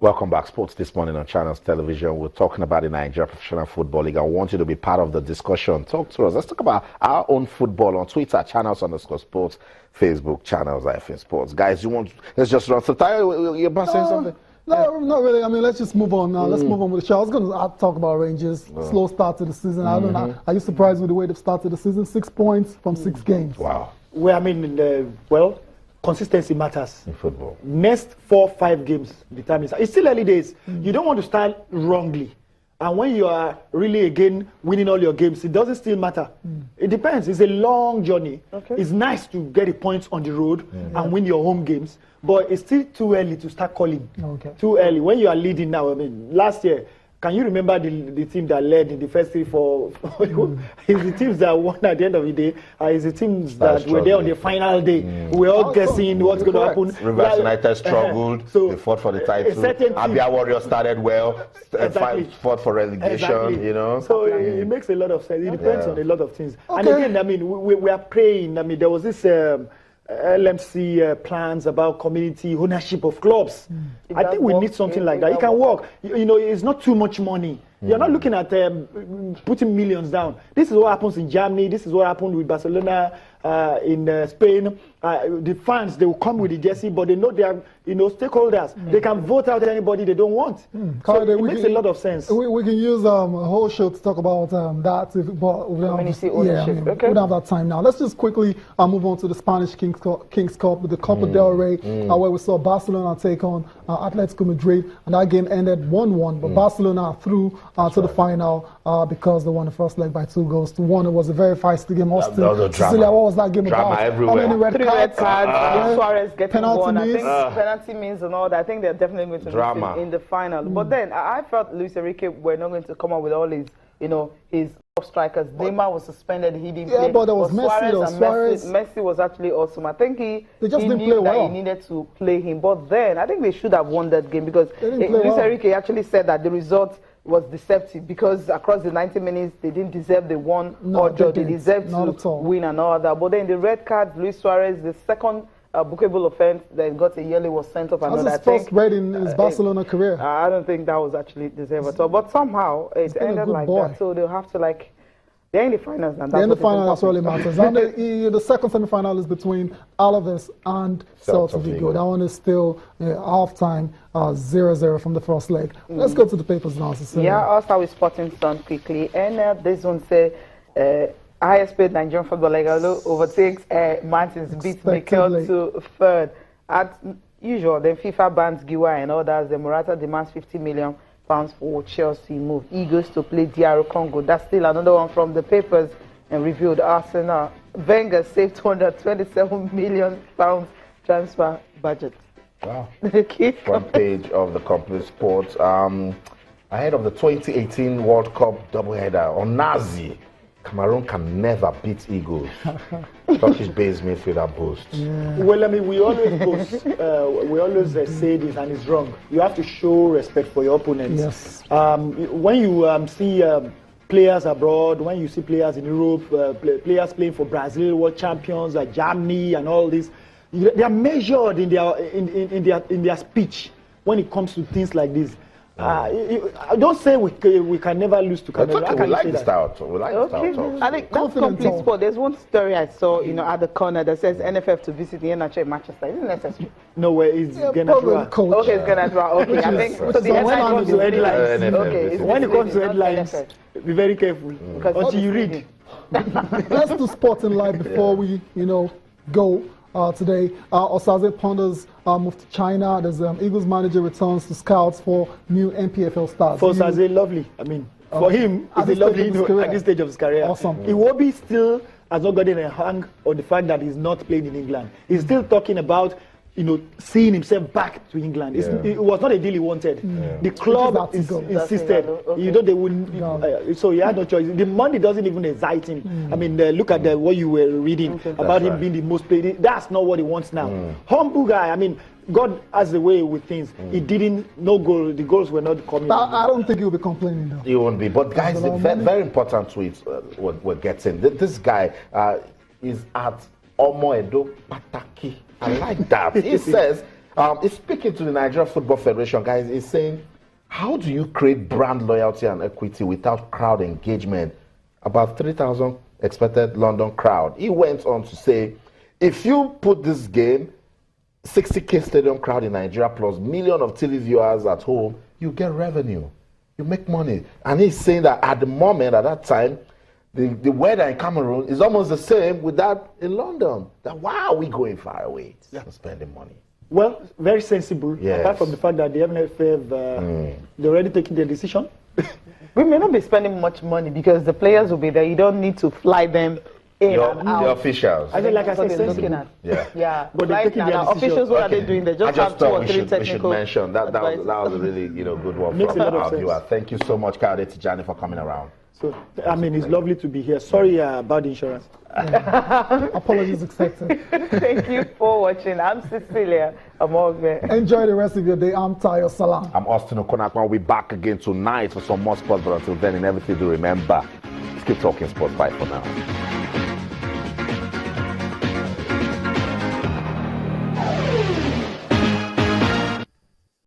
Welcome back. Sports this morning on Channels Television. We're talking about the Nigeria Professional Football League. I want you to be part of the discussion. Talk to us. Let's talk about our own football on Twitter, Channels_Sports, Facebook, Channels IFN Sports. Guys, let's just run. So, Tayo, you're about to say something? No, not really. I mean, let's just move on now. Let's move on with the show. I was going to talk about Rangers. Slow start to the season. I don't know. Are you surprised with the way they've started the season? 6 points from 6 games. Wow. Well, I mean, consistency matters. In football. Next 4-5 games determines. It's still early days. You don't want to start wrongly. And when you are really, again, winning all your games, it doesn't still matter. It depends. It's a long journey. Okay. It's nice to get the points on the road and win your home games. But it's still too early to start calling. Okay. Too early. When you are leading now, I mean, last year, can you remember the team that led in the first 3-4? It's the teams that won at the end of the day. It's the teams that were there on the final day. We're all guessing what's going to happen. Rivers United struggled. So they fought for the title. Abia Warriors started well. Fought for relegation. You know. So it makes a lot of sense. It depends on a lot of things. Okay. And again, I mean, we are praying. I mean, there was this LMC plans about community ownership of clubs. I think we need something like that. It can work. You know, it's not too much money. You're not looking at putting millions down. This is what happens in Germany. This is what happened with Barcelona in Spain. The fans, they will come with the jersey, but they know they are, stakeholders. They can vote out anybody they don't want. So it makes a lot of sense. We can use a whole show to talk about that. But we don't have that time now. Let's just quickly move on to the Spanish Kings Cup with the Copa del Rey, where we saw Barcelona take on Atletico Madrid, and that game ended 1-1. But Barcelona are through to the final because they won the first leg by 2-1. It was a very feisty game. Cecilia, what was that game about? Everywhere. How many red cards? Suarez getting penalty one. miss. I think penalty means and all that. I think they're definitely going to miss in the final. But then I felt Luis Enrique were not going to come up with all his, his top strikers. Neymar was suspended. He didn't play. But there was Messi. Messi was actually awesome. I think he didn't knew play well. He needed to play him. But then I think they should have won that game because Luis Enrique actually said that the result was deceptive because across the 90 minutes they didn't deserve the one or draw. They deserved to win and all that. But then the red card, Luis Suarez, the second bookable offense that got a yellow was sent off. That's his first red in his Barcelona career. I don't think that was actually deserved at all. But somehow it ended like that. So they'll have to they're in the finals now. They're in the final, that's all it matters. And the second semi-final is between Alaves and Celta Vigo. That one is still half-time, 0-0 from the first leg. Let's go to the papers now. Yeah, I'll start with Sporting Sun quickly. And this one says, highest paid Nigerian football Ighalo overtakes Martins, beats Mikel to third. As usual, then FIFA bans Giwa and others. The Morata demands 50 million pounds for Chelsea move. Eagles to play DR Congo. That's still another one from the papers and reviewed. Arsenal. Wenger saved 227 million pounds transfer budget. Wow. Front page of the Complete Sports. Ahead of the 2018 World Cup doubleheader on Nazi, Cameroon can never beat Eagles. Turkish-based midfielder boasts. Well, I mean, we always boast, we always say this, and it's wrong. You have to show respect for your opponents. Yes. When you see players abroad, when you see players in Europe, players playing for Brazil, world champions, like Germany, and all this, they are measured in their speech when it comes to things like this. Don't say we can never lose to Cameroon. Okay, we like the style. We like the style. I think that's Complete Sport. There's one story I saw, at the corner that says NFF to visit the NHL in Manchester. Isn't necessary? No way. It's Ganadra. Okay, it's Ganadra. Okay, I think so. The headlines to headlines. Okay, when it comes to headlines, be very careful until you read. Let's do Sporting Live before we, go. Today, Osaze ponders move to China. There's Eagles manager returns to scouts for new NPFL stars. For Osaze, lovely. I mean, for him, it's a lovely at this stage of his career. Awesome. Iwobi still has not gotten a hang on the fact that he's not playing in England. He's still talking about seeing himself back to England. It was not a deal he wanted. The club insisted. They wouldn't. So he had no choice. The money doesn't even excite him. I mean, look at what you were reading about him being the most played. That's not what he wants now. Humble guy. I mean, God has a way with things. He didn't. No goal. The goals were not coming. I don't think he'll be complaining though. He won't be. But guys, very important tweets we're getting. This guy is at Omo Edo Pataki. I like that. He says, It's speaking to the Nigeria Football Federation, guys. It's saying, how do you create brand loyalty and equity without crowd engagement? About 3,000 expected London crowd. He went on to say, if you put this game, 60K stadium crowd in Nigeria plus million of TV viewers at home, you get revenue. You make money. And he's saying that at the moment, at that time, the weather in Cameroon is almost the same with that in London. That why are we going far away and spending money? Well, very sensible. Yes. Apart from the fact that the MFF, they're already taking their decision. We may not be spending much money because the players will be there. You don't need to fly them in and out. The officials. I think, like I said, looking at. Yeah. But they're taking their decision. Officials, what are they doing? They just have 2 or 3 technical. We should mention that was a really good one Makes from a lot of our sense. viewer. Thank you so much, Kayode Tijani, for coming around. So, I mean, it's lovely to be here. Sorry about the insurance. Apologies accepted. Thank you for watching. I'm Cecilia Amogbe. Enjoy the rest of your day. I'm Tayo Salam. I'm Austin Okonakwa. We'll be back again tonight for some more sports, but until then, in everything, do remember, keep talking sports. Bye for now.